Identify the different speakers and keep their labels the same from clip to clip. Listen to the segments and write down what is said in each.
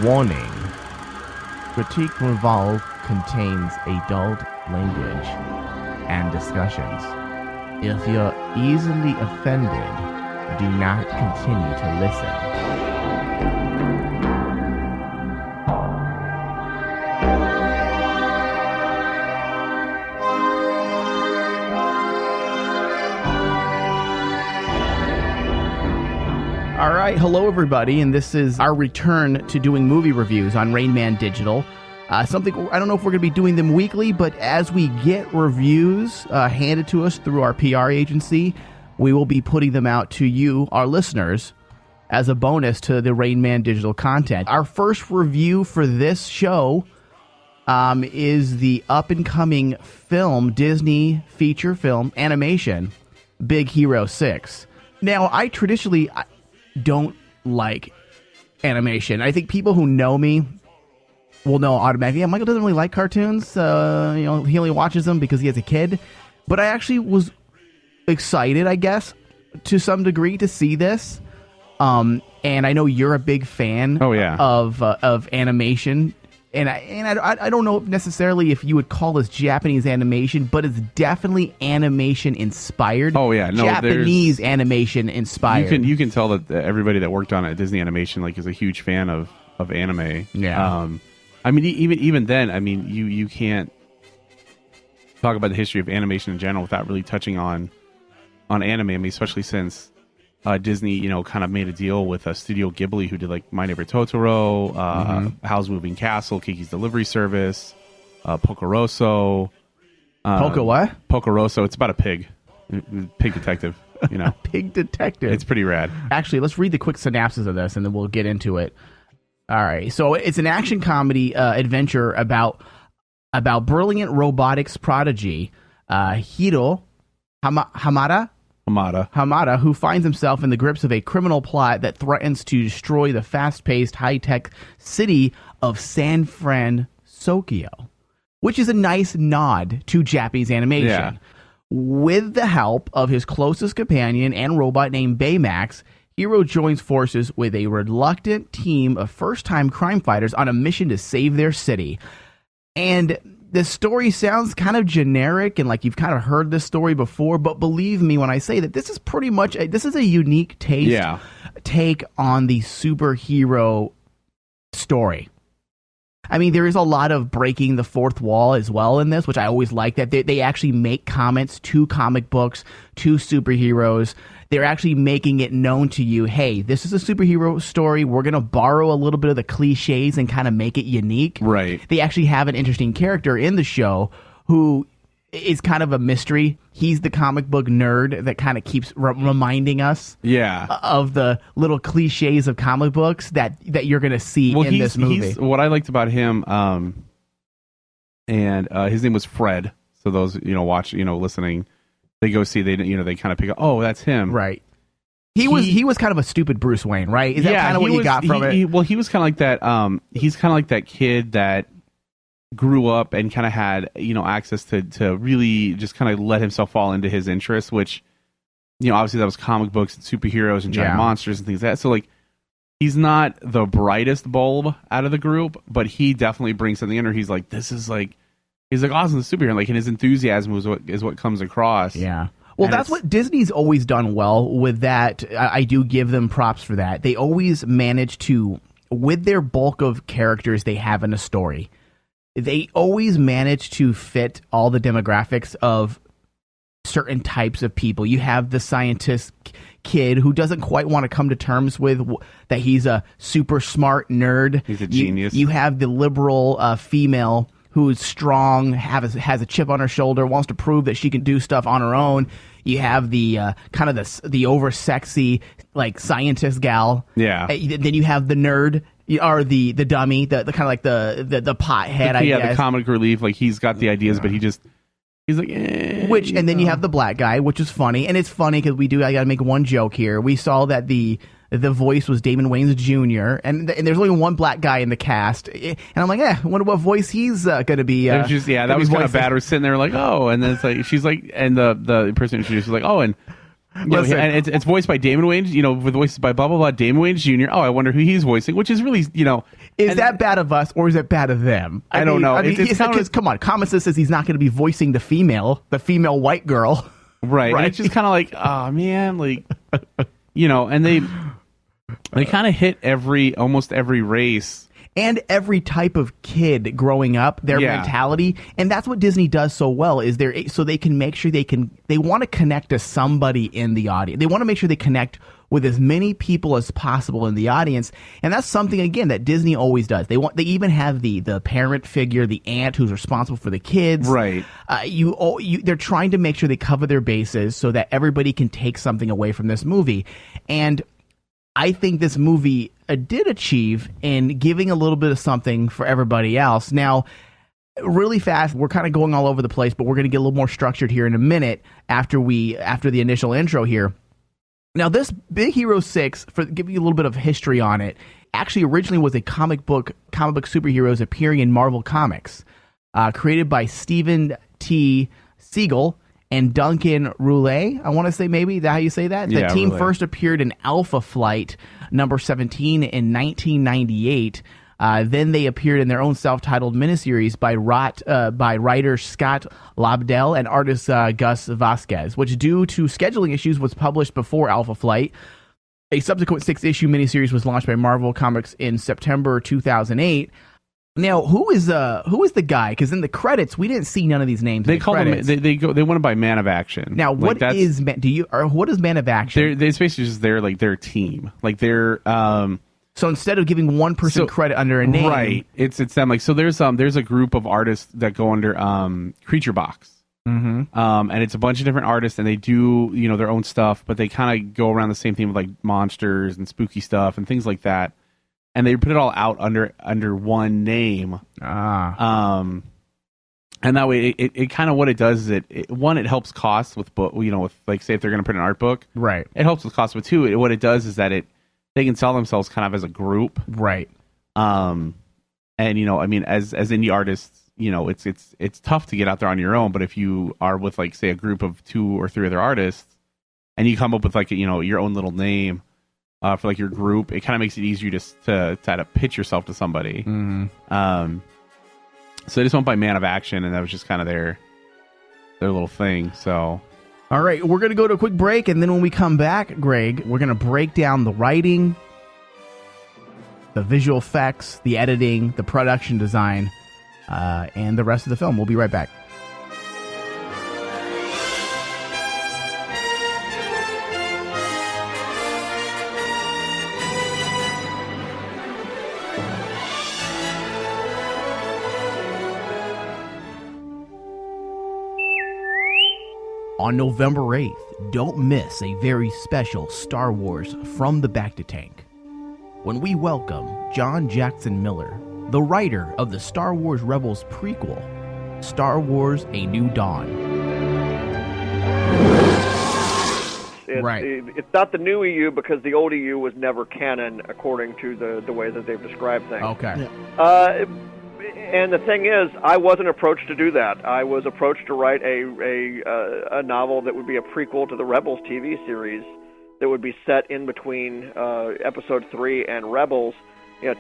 Speaker 1: Warning. Critique Revolve contains adult language and discussions. If you're easily offended, do not continue to listen. All right, hello everybody, and this is our return to doing movie reviews on Rain Man Digital. Something, I don't know if we're going to be doing them weekly, but as we get reviews handed to us through our PR agency, we will be putting them out to you, our listeners, as a bonus to the Rain Man Digital content. Our first review for this show is the up-and-coming film, Disney feature film, animation, Big Hero 6. Now, I traditionally don't like animation. I think people who know me will know automatically, yeah, Michael doesn't really like cartoons. He only watches them because he has a kid. But I actually was excited, I guess, to some degree to see this. And I know you're a big fan of animation. And I don't know necessarily if you would call this Japanese animation, but it's definitely animation inspired.
Speaker 2: Oh yeah, no,
Speaker 1: Japanese animation inspired.
Speaker 2: You can tell that everybody that worked on it at Disney Animation is a huge fan of anime.
Speaker 1: Yeah.
Speaker 2: I mean, even then, I mean, you can't talk about the history of animation in general without really touching on anime. I mean, especially since Disney, kind of made a deal with Studio Ghibli, who did My Neighbor Totoro, Howl's Moving Castle, Kiki's Delivery Service, Pocoroso.
Speaker 1: What?
Speaker 2: Pocoroso. It's about a pig detective.
Speaker 1: Pig detective.
Speaker 2: It's pretty rad.
Speaker 1: Actually, let's read the quick synopsis of this, and then we'll get into it. All right. So it's an action comedy adventure about brilliant robotics prodigy Hiro Hamada, who finds himself in the grips of a criminal plot that threatens to destroy the fast-paced, high-tech city of San Francisco, which is a nice nod to Japanese animation.
Speaker 2: Yeah.
Speaker 1: With the help of his closest companion and robot named Baymax, Hiro joins forces with a reluctant team of first-time crime fighters on a mission to save their city. And the story sounds kind of generic and like you've kind of heard this story before, but believe me when I say that this is pretty much this is a unique take on the superhero story. I mean, there is a lot of breaking the fourth wall as well in this, which I always like that they actually make comments to comic books, to superheroes. They're actually making it known to you, hey, this is a superhero story. We're going to borrow a little bit of the cliches and kind of make it unique.
Speaker 2: Right.
Speaker 1: They actually have an interesting character in the show who is kind of a mystery. He's the comic book nerd that kind of keeps reminding us of the little cliches of comic books that you're going to see in this movie.
Speaker 2: What I liked about him, and his name was Fred. So those, listening, they go see, they kind of pick up, oh, that's him.
Speaker 1: Right. He was kind of a stupid Bruce Wayne, right? Is that kind of what you got from it?
Speaker 2: He was kind of like that. He's kind of like that kid that grew up and kind of had, access to really just kind of let himself fall into his interests, which, obviously that was comic books and superheroes and giant monsters and things like that. So he's not the brightest bulb out of the group, but he definitely brings something in, or he's like, he's like awesome, the superhero, and his enthusiasm is what comes across.
Speaker 1: Yeah. Well, that's what Disney's always done well with that. I do give them props for that. They always manage to, with their bulk of characters they have in a story, they always manage to fit all the demographics of certain types of people. You have the scientist kid who doesn't quite want to come to terms with that he's a super smart nerd.
Speaker 2: He's a genius.
Speaker 1: You have the liberal female who's strong, has a chip on her shoulder, wants to prove that she can do stuff on her own. You have the kind of the over sexy scientist gal.
Speaker 2: Yeah.
Speaker 1: Then you have the nerd. Or the dummy, the kind of like the pothead, I guess.
Speaker 2: The comic relief, he's got the ideas, but he's like,
Speaker 1: and then you have the black guy, which is funny, and it's funny because I got to make one joke here. We saw that the voice was Damon Wayans Jr., and there's only one black guy in the cast, and I'm like, I wonder what voice he's going to be.
Speaker 2: That was kind of bad. We're sitting there like, oh, and then it's like she's like, and the person introduced was like, oh, and
Speaker 1: Listen.
Speaker 2: And it's voiced by Damon Wayans, with voices by blah blah blah, Damon Wayans Jr. Oh, I wonder who he's voicing, which is really,
Speaker 1: Is that bad of us or is it bad of them?
Speaker 2: I don't know.
Speaker 1: Because come on, Commissar says he's not going to be voicing the female white girl.
Speaker 2: Right. And it's just kind of like, oh man, like, and they kind of hit almost every race.
Speaker 1: And every type of kid growing up, their mentality, and that's what Disney does so well. Is so they can make sure they want to connect to somebody in the audience. They want to make sure they connect with as many people as possible in the audience, and that's something again that Disney always does. They even have the parent figure, the aunt who's responsible for the kids.
Speaker 2: Right.
Speaker 1: They're trying to make sure they cover their bases so that everybody can take something away from this movie, and I think this movie did achieve in giving a little bit of something for everybody else. Now, really fast, we're kind of going all over the place, but we're going to get a little more structured here in a minute after the initial intro here. Now, this Big Hero 6, for give you a little bit of history on it, actually originally was a comic book superheroes appearing in Marvel Comics, created by Steven T. Siegel and Duncan Roulet, I want to say, maybe that how you say that? The team first appeared in Alpha Flight number 17 in 1998. Then they appeared in their own self-titled miniseries by writer Scott Lobdell and artist Gus Vasquez, which due to scheduling issues was published before Alpha Flight. A subsequent 6-issue miniseries was launched by Marvel Comics in September 2008. Now, who is the guy? Because in the credits, we didn't see none of these names.
Speaker 2: They call them. They want to buy Man of Action.
Speaker 1: Now, what is Man of Action?
Speaker 2: They're basically just their team. Like they're.
Speaker 1: So instead of giving one person credit under a name,
Speaker 2: right? It's them. Like so, there's a group of artists that go under Creature Box.
Speaker 1: Mm-hmm.
Speaker 2: And it's a bunch of different artists, and they do their own stuff, but they kind of go around the same theme with like monsters and spooky stuff and things like that. And they put it all out under one name. And that way, it kind of what it does is it helps costs with book. With like say if they're going to print an art book,
Speaker 1: right?
Speaker 2: It helps with costs, but two, what it does is that they can sell themselves kind of as a group,
Speaker 1: right?
Speaker 2: And as indie artists, it's tough to get out there on your own. But if you are with like say a group of 2 or 3 other artists, and you come up with like your own little name. For like your group, it kind of makes it easier to try to pitch yourself to somebody.
Speaker 1: Mm-hmm.
Speaker 2: So they just went by Man of Action, and that was just kind of their little thing. So,
Speaker 1: all right, we're gonna go to a quick break, and then when we come back, Greg, we're gonna break down the writing, the visual effects, the editing, the production design, and the rest of the film. We'll be right back. On November 8th, don't miss a very special Star Wars From the Back to Tank, when we welcome John Jackson Miller, the writer of the Star Wars Rebels prequel, Star Wars A New Dawn.
Speaker 3: It's not the new EU because the old EU was never canon according to the way that they've described things.
Speaker 1: Okay.
Speaker 3: Yeah. And the thing is, I wasn't approached to do that. I was approached to write a novel that would be a prequel to the Rebels TV series that would be set in between Episode 3 and Rebels,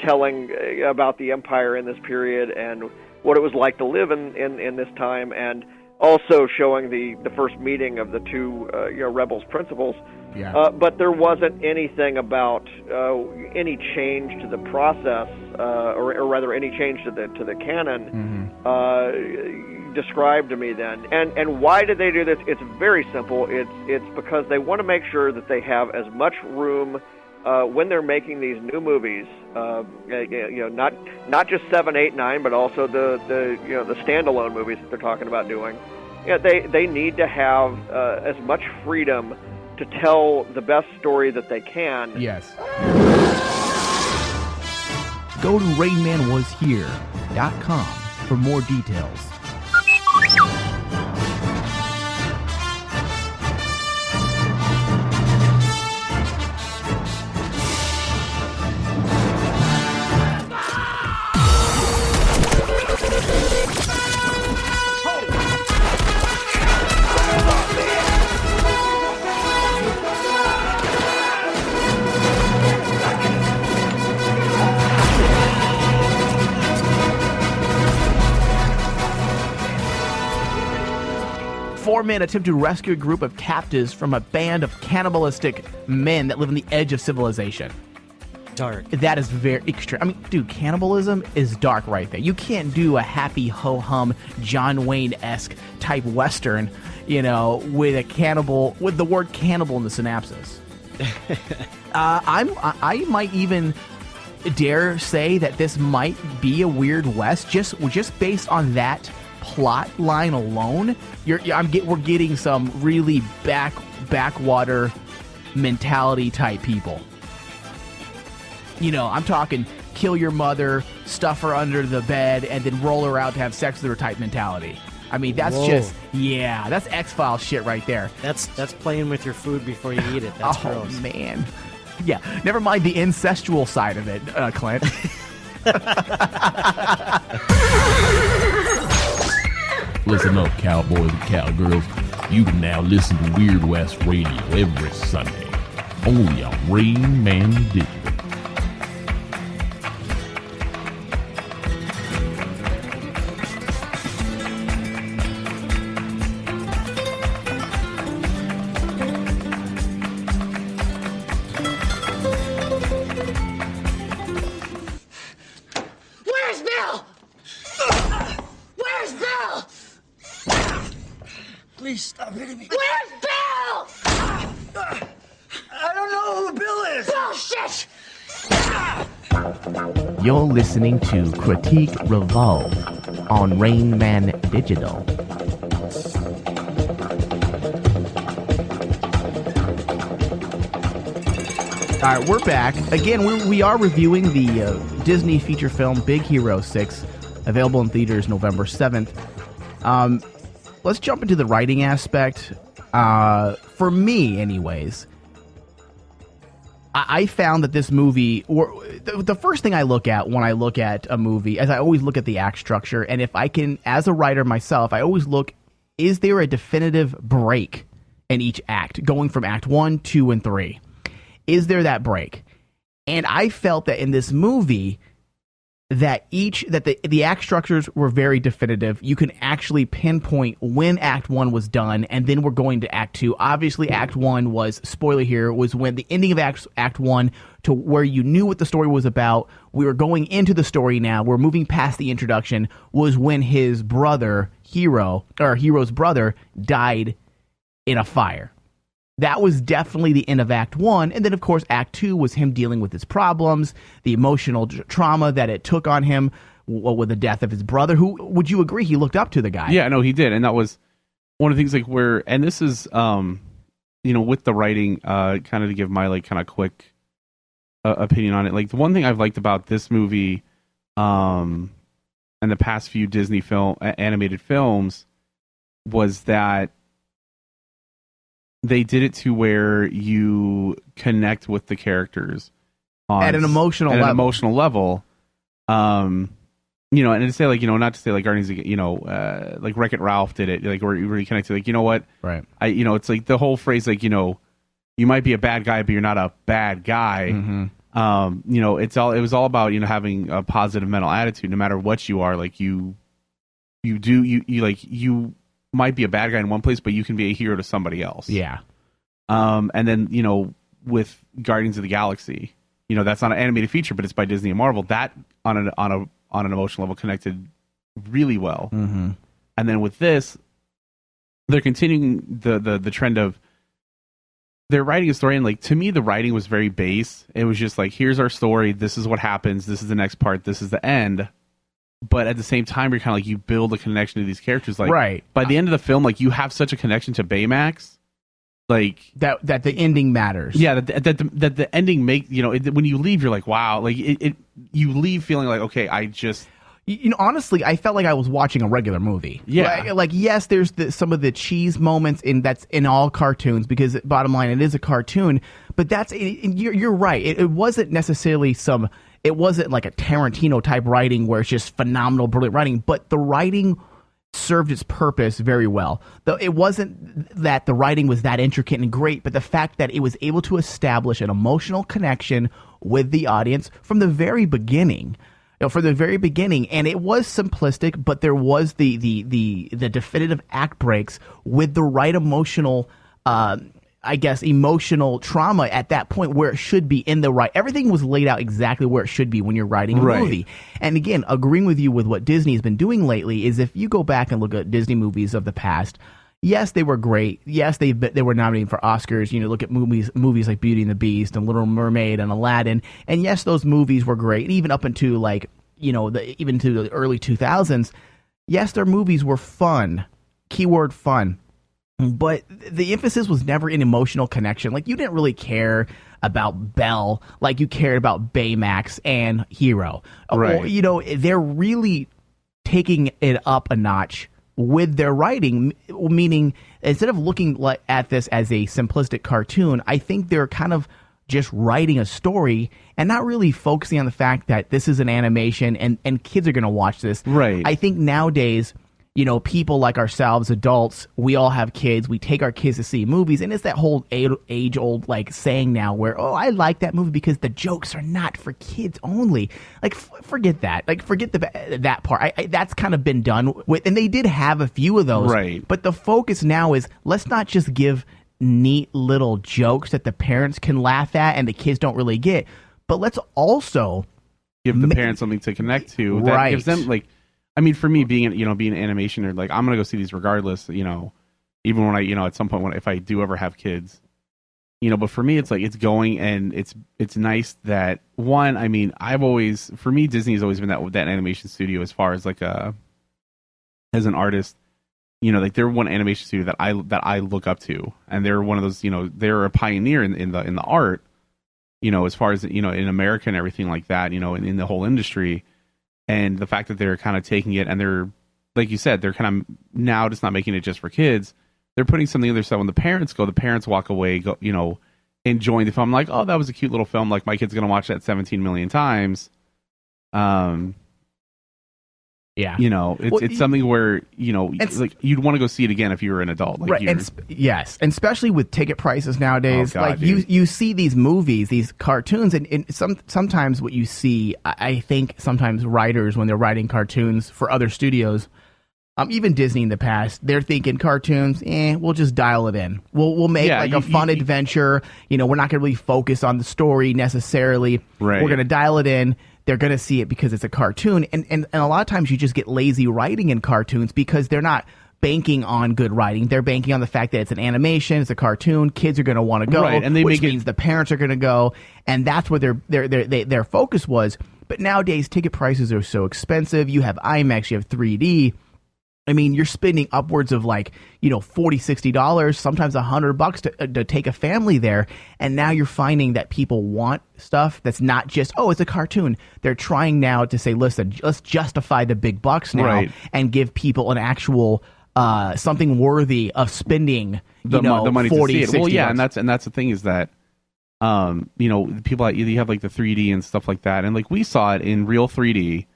Speaker 3: telling about the Empire in this period and what it was like to live in this time, and also showing the first meeting of the two Rebels principals.
Speaker 1: Yeah.
Speaker 3: But there wasn't anything about any change to the process, or rather any change to the canon described to me then. And why did they do this? It's very simple. It's because they want to make sure that they have as much room when they're making these new movies. Not just 7, 8, 9, but also the standalone movies that they're talking about doing. They need to have as much freedom to tell the best story that they can.
Speaker 1: Yes. Go to RainManWasHere.com for more details. 4-men attempt to rescue a group of captives from a band of cannibalistic men that live on the edge of civilization.
Speaker 4: Dark.
Speaker 1: That is very extreme. I mean, dude, cannibalism is dark right there. You can't do a happy ho-hum John Wayne-esque type Western, with with the word cannibal in the synopsis. I might even dare say that this might be a Weird West just based on that plot line alone. We're getting some really backwater mentality type people. I'm talking kill your mother, stuff her under the bed, and then roll her out to have sex with her type mentality. I mean, that's that's X-Files shit right there.
Speaker 4: That's playing with your food before you eat it. That's gross.
Speaker 1: Oh, man. Yeah, never mind the incestual side of it, Clint.
Speaker 5: Listen up, cowboys and cowgirls. You can now listen to Weird West Radio every Sunday, only on Rain Man Digital.
Speaker 6: Where's Bill? Where's Bill?
Speaker 7: Please stop hitting me.
Speaker 6: Where's Bill?
Speaker 7: I don't know who Bill is.
Speaker 6: Bullshit!
Speaker 1: You're listening to Critique Revolve on Rain Man Digital. All right, we're back. Again, we are reviewing the Disney feature film Big Hero 6, available in theaters November 7th. Let's jump into the writing aspect. For me, anyways, I found that this movie, or the first thing I look at when I look at a movie, as I always look at the act structure, and if I can, as a writer myself, I always look, is there a definitive break in each act, going from act 1, 2, and 3? Is there that break? And I felt that in this movie, that the act structures were very definitive. You can actually pinpoint when Act 1 was done, and then we're going to Act 2. Obviously, Act 1 was, spoiler here, was when the ending of Act 1 to where you knew what the story was about. We were going into the story now. We're moving past the introduction, was when his brother, Hero's brother, died in a fire. That was definitely the end of Act 1. And then, of course, Act 2 was him dealing with his problems, the emotional trauma that it took on him with the death of his brother, who, would you agree, he looked up to the guy?
Speaker 2: Yeah, no, he did. And that was one of the things, and this is, with the writing, kind of to give my, kind of quick opinion on it. The one thing I've liked about this movie and the past few Disney animated films was that they did it to where you connect with the characters
Speaker 1: at an emotional
Speaker 2: level. And to say not to say Guardians, like Wreck-It Ralph did it, where you really connected, you know what?
Speaker 1: Right.
Speaker 2: It's the whole phrase, you might be a bad guy, but you're not a bad guy. Mm-hmm. It was all about, having a positive mental attitude, no matter what you are. You might be a bad guy in one place, but you can be a hero to somebody else.
Speaker 1: Yeah.
Speaker 2: And then, with Guardians of the Galaxy, that's not an animated feature, but it's by Disney and Marvel. That on an emotional level connected really well.
Speaker 1: Mm-hmm.
Speaker 2: And then with this, they're continuing the trend of they're writing a story, and to me, the writing was very base. It was just here's our story. This is what happens. This is the next part. This is the end. But at the same time, you're kind of you build a connection to these characters.
Speaker 1: Right.
Speaker 2: By the end of the film, you have such a connection to Baymax.
Speaker 1: That the ending matters.
Speaker 2: Yeah, that the ending when you leave, you're like, wow. You leave feeling okay, I just...
Speaker 1: honestly, I felt like I was watching a regular movie.
Speaker 2: Yeah.
Speaker 1: Yes, there's some of the cheese moments, that's in all cartoons, because bottom line, it is a cartoon. But you're right. It wasn't necessarily it wasn't like a Tarantino type writing where it's just phenomenal, brilliant writing, but the writing served its purpose very well. Though it wasn't that the writing was that intricate and great, but the fact that it was able to establish an emotional connection with the audience from the very beginning. from the very beginning, and it was simplistic, but there was the definitive act breaks with the right emotional, emotional trauma at that point where it should be in the right. Everything was laid out exactly where it should be when you're writing a movie. And again, agreeing with you with what Disney has been doing lately is if you go back and look at Disney movies of the past, yes, they were great. Yes, they were nominated for Oscars. Look at movies like Beauty and the Beast and Little Mermaid and Aladdin. And yes, those movies were great. Even up into even to the early 2000s. Yes, their movies were fun. Keyword fun. But the emphasis was never in emotional connection. Like, you didn't really care about Belle like you cared about Baymax and Hero.
Speaker 2: Right.
Speaker 1: They're really taking it up a notch with their writing, meaning instead of looking at this as a simplistic cartoon, I think they're kind of just writing a story and not really focusing on the fact that this is an animation and kids are going to watch this.
Speaker 2: Right.
Speaker 1: I think nowadays, people like ourselves, adults, we all have kids. We take our kids to see movies, and it's that whole age-old saying now where, oh, I like that movie because the jokes are not for kids only. Like, forget that. Like, forget that part. That's kind of been done with, and they did have a few of those.
Speaker 2: Right.
Speaker 1: But the focus now is let's not just give neat little jokes that the parents can laugh at and the kids don't really get, but let's also
Speaker 2: give the parents something to connect to that gives them for me being an animation nerd, I'm gonna go see these regardless, even when I at some point if I do ever have kids, but for me it's it's going, and it's nice that one, for me Disney's always been that animation studio as far as as an artist, they're one animation studio that I look up to, and they're one of those, they're a pioneer in the art, as far as in America and everything like that, in the whole industry. And the fact that they're kind of taking it and they're, like you said, they're kind of now just not making it just for kids. They're putting something in there so when the parents walk away, enjoying the film. Like, oh, that was a cute little film. Like, my kid's going to watch that 17 million times.
Speaker 1: Yeah.
Speaker 2: It's something where, you'd want to go see it again if you were an adult.
Speaker 1: Yes. And especially with ticket prices nowadays.
Speaker 2: Oh, God, dude.
Speaker 1: You see these movies, these cartoons, and sometimes what you see, I think sometimes writers, when they're writing cartoons for other studios, even Disney in the past, they're thinking cartoons, we'll just dial it in. We'll make a fun adventure. We're not going to really focus on the story necessarily.
Speaker 2: Right.
Speaker 1: We're going to dial it in. They're going to see it because it's a cartoon. And a lot of times you just get lazy writing in cartoons because they're not banking on good writing. They're banking on the fact that it's an animation, it's a cartoon, kids are going to want to go,
Speaker 2: right, and
Speaker 1: which means the parents are going to go, and that's where their focus was. But nowadays, ticket prices are so expensive. You have IMAX, you have 3D. You're spending upwards of $40, $60, sometimes $100 to take a family there. And now you're finding that people want stuff that's not just, oh, it's a cartoon. They're trying now to say, listen, let's justify the big bucks now and give people an actual something worthy of spending the money 40, to see it.
Speaker 2: Well, yeah,
Speaker 1: bucks.
Speaker 2: and that's the thing is that people you have the 3D and stuff like that, and we saw it in real 3D.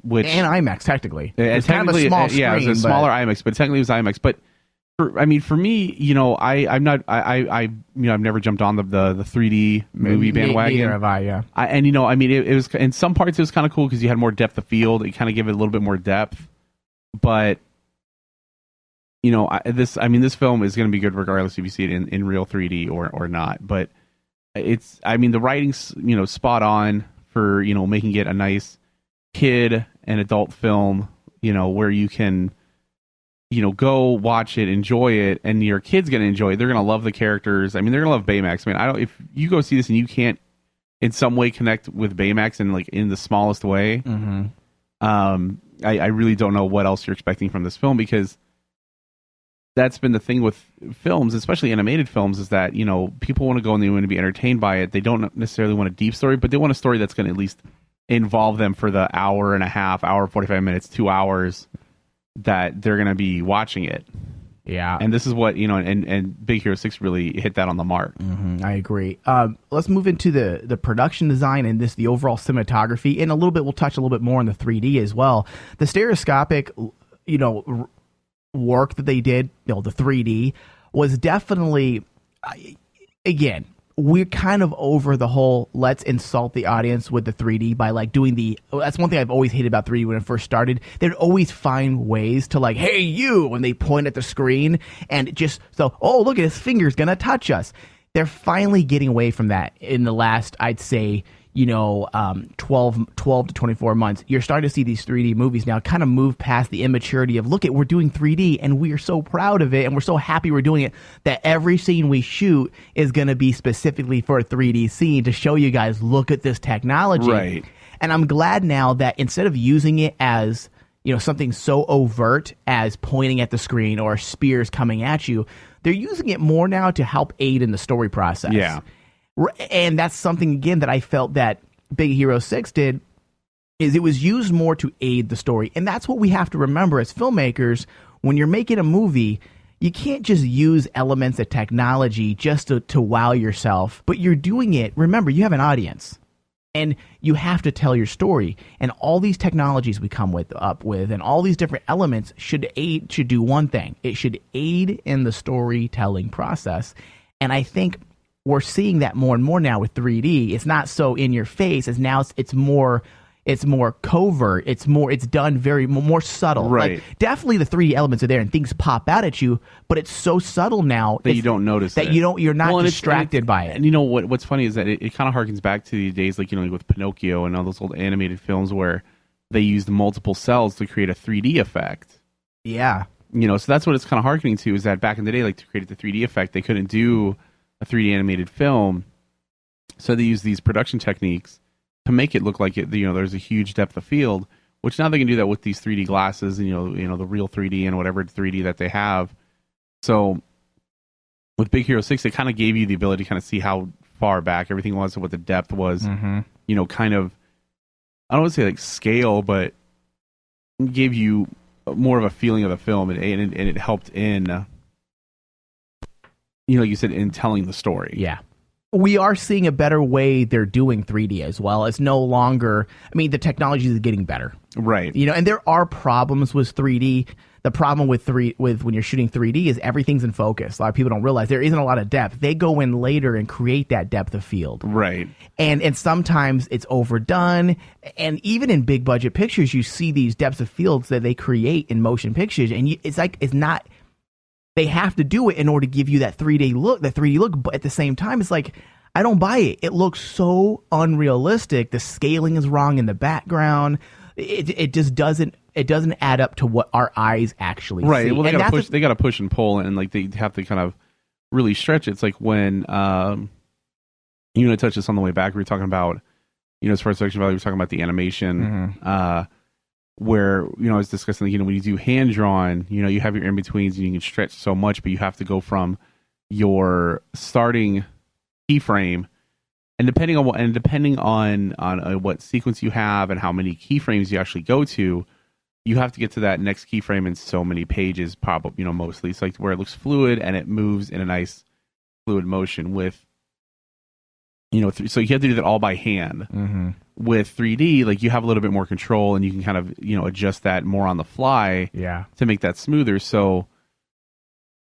Speaker 2: Which
Speaker 1: and IMAX technically,
Speaker 2: it's
Speaker 1: kind of a small screen,
Speaker 2: it was a smaller IMAX, but technically it was IMAX. But for me, I've never jumped on the 3D movie bandwagon.
Speaker 1: Neither have I. Yeah,
Speaker 2: it was in some parts it was kind of cool because you had more depth of field. It kind of gave it a little bit more depth. But this film is going to be good regardless if you see it in real 3D or not. But it's the writing's spot on for making it a nice kid and adult film, where you can go watch it, enjoy it, and your kid's gonna enjoy it. They're gonna love the characters. They're gonna love Baymax. If you go see this and you can't in some way connect with Baymax in the smallest way, I really don't know what else you're expecting from this film, because that's been the thing with films, especially animated films, is that people want to go and they want to be entertained by it. They don't necessarily want a deep story, but they want a story that's going to at least involve them for the hour and a half, hour 45 minutes, 2 hours that they're going to be watching it.
Speaker 1: Yeah.
Speaker 2: And this is what, and Big Hero 6 really hit that on the mark.
Speaker 1: I agree. Let's move into the production design and the overall cinematography. In a little bit, we'll touch a little bit more on the 3D as well. The stereoscopic, work that they did, the 3D, was definitely, again, we're kind of over the whole let's insult the audience with the 3D by like doing that's one thing I've always hated about 3D when it first started. They'd always find ways to like, hey, you, when they point at the screen and just so, oh, look at his finger's going to touch us. They're finally getting away from that in the last, I'd say, 12 to 24 months. You're starting to see these 3D movies now kind of move past the immaturity of, look at, we're doing 3D and we are so proud of it and we're so happy we're doing it that every scene we shoot is going to be specifically for a 3D scene to show you guys, look at this technology.
Speaker 2: Right.
Speaker 1: And I'm glad now that instead of using it as, something so overt as pointing at the screen or spears coming at you, they're using it more now to help aid in the story process.
Speaker 2: Yeah.
Speaker 1: And that's something, again, that I felt that Big Hero 6 did, is it was used more to aid the story. And that's what we have to remember as filmmakers. When you're making a movie, you can't just use elements of technology just to wow yourself, but you're doing it. Remember, you have an audience. And you have to tell your story. And all these technologies we come up with and all these different elements should do one thing. It should aid in the storytelling process. And I think we're seeing that more and more now with 3D. It's not so in your face as now it's more covert. It's done more subtle.
Speaker 2: Right.
Speaker 1: Like, definitely the 3D elements are there and things pop out at you, but it's so subtle now
Speaker 2: that you don't notice
Speaker 1: that
Speaker 2: it.
Speaker 1: you're not distracted by it.
Speaker 2: And what's funny is that it kind of harkens back to the days like with Pinocchio and all those old animated films where they used multiple cells to create a 3D effect.
Speaker 1: Yeah.
Speaker 2: So that's what it's kind of harkening to, is that back in the day, like, to create the 3D effect, they couldn't do a 3D animated film, so they used these production techniques to make it look like it. There's a huge depth of field, which now they can do that with these 3D glasses and the real 3D and whatever 3D that they have. So with Big Hero 6, it kind of gave you the ability to kind of see how far back everything was and what the depth was.
Speaker 1: Mm-hmm.
Speaker 2: Kind of, I don't want to say like scale, but it gave you more of a feeling of the film, and it helped in, like you said, in telling the story.
Speaker 1: Yeah. We are seeing a better way they're doing 3D as well. It's no longer, the technology is getting better.
Speaker 2: Right.
Speaker 1: And there are problems with 3D. The problem with when you're shooting 3D is everything's in focus. A lot of people don't realize there isn't a lot of depth. They go in later and create that depth of field.
Speaker 2: Right.
Speaker 1: And sometimes it's overdone. And even in big budget pictures, you see these depths of fields that they create in motion pictures. And it's not, they have to do it in order to give you that 3D look. But at the same time, it's like, I don't buy it. It looks so unrealistic. The scaling is wrong in the background. It just doesn't add up to what our eyes actually see.
Speaker 2: Right. Well, they got to push and pull, and like they have to kind of really stretch it. It's like when you touched this on the way back. We were talking about, as far as production value, we were talking about the animation.
Speaker 1: Mm-hmm.
Speaker 2: Where I was discussing, when you do hand drawn, you have your in betweens and you can stretch so much, but you have to go from your starting keyframe, and depending on what sequence you have and how many keyframes you actually go to, you have to get to that next keyframe in so many pages, probably mostly. It's like where it looks fluid and it moves in a nice fluid motion with. So you have to do that all by hand.
Speaker 1: Mm-hmm.
Speaker 2: With 3D, like, you have a little bit more control and you can kind of, adjust that more on the fly to make that smoother. So,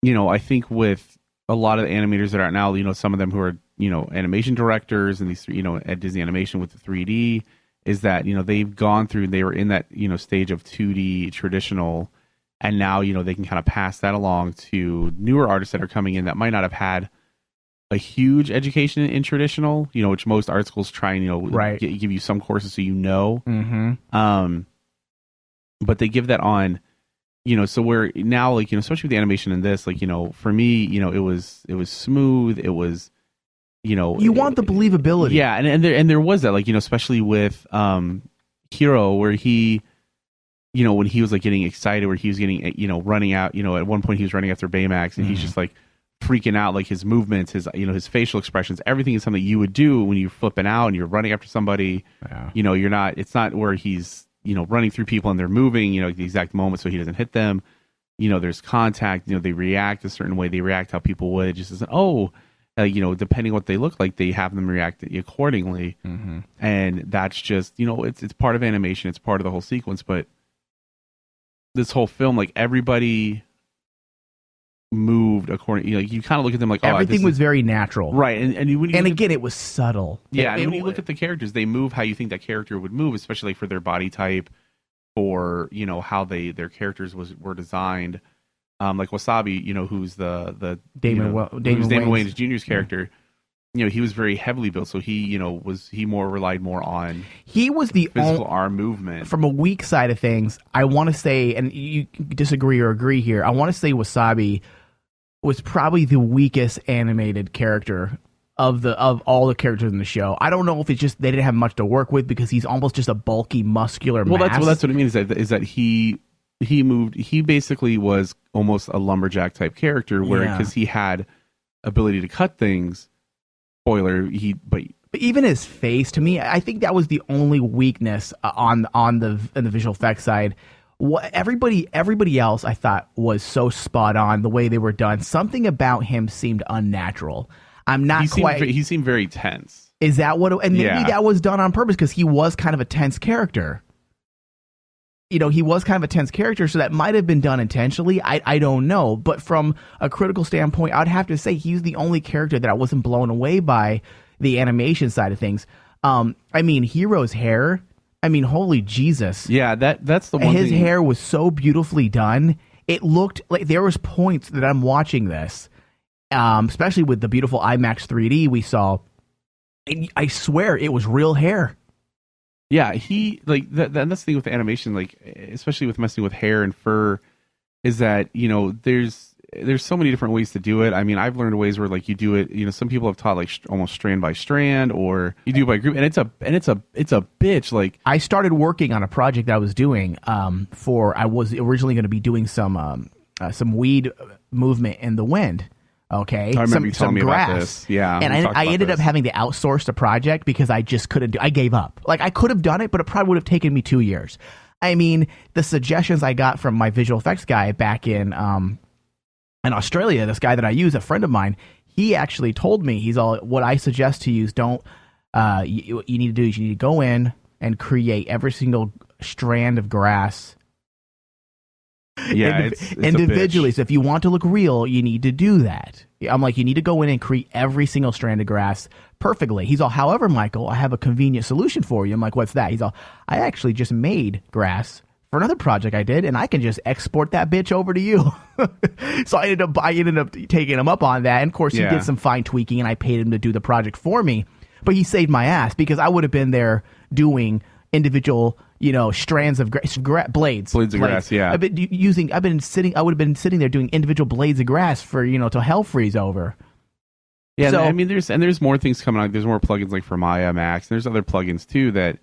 Speaker 2: I think with a lot of the animators that are out now, some of them who are, animation directors and these, at Disney Animation with the 3D, is that, they've gone through, they were in that, stage of 2D traditional, and now, they can kind of pass that along to newer artists that are coming in that might not have had a huge education in traditional, which most art schools try and give you some courses so
Speaker 1: Mm-hmm.
Speaker 2: But they give that on, so we're now, like, especially with the animation in this, like, for me, it was smooth, it was,
Speaker 1: you want the believability.
Speaker 2: Yeah, and there was that, like, especially with Hero, where he, when he was like getting excited, where he was getting, running out, at one point he was running after Baymax, and he's just like freaking out, like his movements, his his facial expressions, everything is something you would do when you're flipping out and you're running after somebody. You're not, it's not where he's running through people and they're moving at the exact moment so he doesn't hit them. There's contact, they react a certain way, they react how people would. It just isn't, depending what they look like, they have them react accordingly.
Speaker 1: Mm-hmm.
Speaker 2: And that's just, it's part of animation, it's part of the whole sequence. But this whole film, like, everybody moved according. You kind of look at them like, oh,
Speaker 1: everything was very natural,
Speaker 2: right? And
Speaker 1: again, it was subtle.
Speaker 2: Yeah, and when you look at the characters, they move how you think that character would move, especially like for their body type, for how their characters were designed. Like Wasabi, who's the
Speaker 1: Damon
Speaker 2: Wayans Jr.'s character. He was very heavily built, so he relied more on
Speaker 1: he was the
Speaker 2: physical arm movement.
Speaker 1: From a weak side of things, I want to say, and you disagree or agree here, I want to say Wasabi was probably the weakest animated character of all the characters in the show. I don't know if it's just they didn't have much to work with because he's almost just a bulky, muscular mass.
Speaker 2: That's what I mean is that he moved. He basically was almost a lumberjack type character, where because he had ability to cut things. Spoiler, but
Speaker 1: even his face, to me, I think that was the only weakness on the visual effects side. Everybody else I thought was so spot on the way they were done. Something about him seemed unnatural. He seemed very tense. Is that what? And maybe that was done on purpose because he was kind of a tense character. He was kind of a tense character, so that might have been done intentionally. I don't know. But from a critical standpoint, I'd have to say he's the only character that I wasn't blown away by the animation side of things. Hero's hair. Holy Jesus.
Speaker 2: Yeah, that's the one
Speaker 1: His hair was so beautifully done. It looked like there was points that I'm watching this, especially with the beautiful IMAX 3D we saw. And I swear it was real hair.
Speaker 2: Yeah, that's the thing with the animation, especially with messing with hair and fur, is that there's so many different ways to do it. I've learned ways where you do it. Some people have taught almost strand by strand, or you do it by group, and it's a bitch.
Speaker 1: I started working on a project that I was doing. I was originally going to be doing some weed movement in the wind. Okay,
Speaker 2: I remember you telling me about this. Yeah,
Speaker 1: and I ended up having to outsource the project because I just couldn't I gave up. I could have done it, but it probably would have taken me 2 years. The suggestions I got from my visual effects guy back in Australia, this guy that I use, a friend of mine, he actually told me, what I suggest to you is what you need to do is you need to go in and create every single strand of grass.
Speaker 2: Yeah, it's
Speaker 1: individually. So if you want to look real, you need to do that. I'm like, you need to go in and create every single strand of grass perfectly. He's all, however, Michael, I have a convenient solution for you. I'm like, what's that? He's all, I actually just made grass for another project I did, and I can just export that bitch over to you. So I ended up taking him up on that. And of course, he did some fine tweaking, and I paid him to do the project for me. But he saved my ass because I would have been there doing individual, strands of blades
Speaker 2: of grass. Yeah,
Speaker 1: I would have been sitting there doing individual blades of grass for till hell freeze over.
Speaker 2: Yeah, so, there's more things coming out. There's more plugins for Maya Max, and there's other plugins too that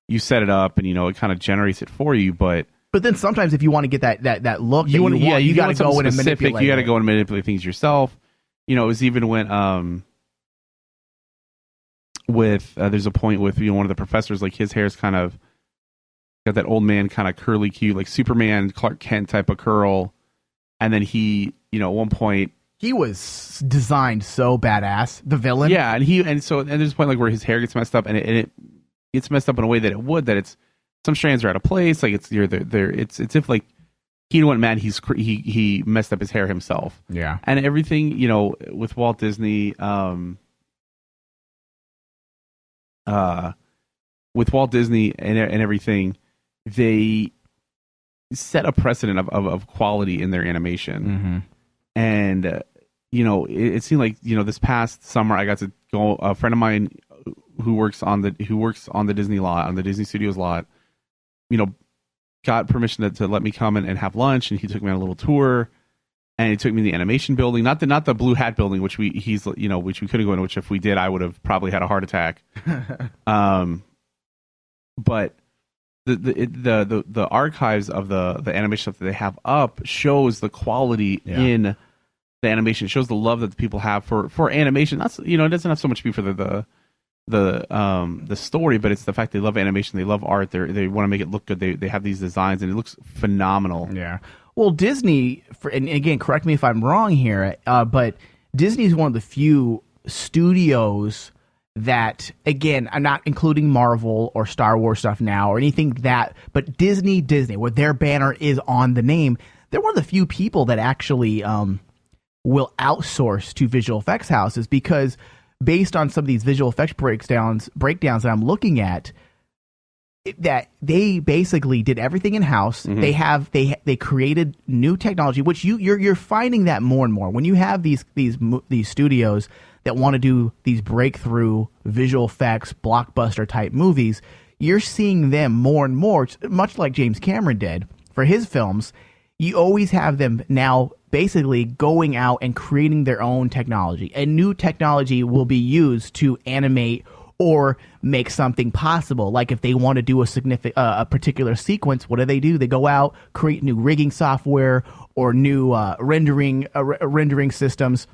Speaker 2: you set it up and it kind of generates it for you. But
Speaker 1: then sometimes if you want to get that look, you got to go in and manipulate.
Speaker 2: You got to go and manipulate things yourself. It was even when there's a point with one of the professors, his hair's kind of got that old man kind of curly Q, like Superman Clark Kent type of curl, and then he at one point
Speaker 1: he was designed so badass, the villain.
Speaker 2: Yeah, and there's a point where his hair gets messed up, and it gets messed up in a way that it's some strands are out of place, it's if he went mad, he messed up his hair himself.
Speaker 1: Yeah,
Speaker 2: and everything with Walt Disney. With Walt Disney and everything, they set a precedent of quality in their animation. Mm-hmm. And it seemed like this past summer I got to go. A friend of mine who works on the Disney lot, on the Disney Studios lot, got permission to let me come and have lunch, and he took me on a little tour. And he took me to the animation building, not the blue hat building, which we couldn't go in. Which if we did, I would have probably had a heart attack. But the archives of the animation stuff that they have up shows the quality in the animation. It shows the love that the people have for animation. That's it doesn't have so much to be for the story, but it's the fact they love animation, they love art, they want to make it look good. They have these designs, and it looks phenomenal.
Speaker 1: Yeah. Well, Disney, and again, correct me if I'm wrong here, but Disney is one of the few studios that, again, I'm not including Marvel or Star Wars stuff now or anything but Disney, where their banner is on the name, they're one of the few people that actually will outsource to visual effects houses, because based on some of these visual effects breakdowns that I'm looking at, that they basically did everything in house. They created new technology, which you're finding that more and more when you have these studios that want to do these breakthrough visual effects blockbuster type movies. You're seeing them more and more, much like James Cameron did for his films. You always have them now basically going out and creating their own technology. And new technology will be used to animate or make something possible. Like if they want to do a particular sequence, what do? They go out, create new rigging software or new rendering systems.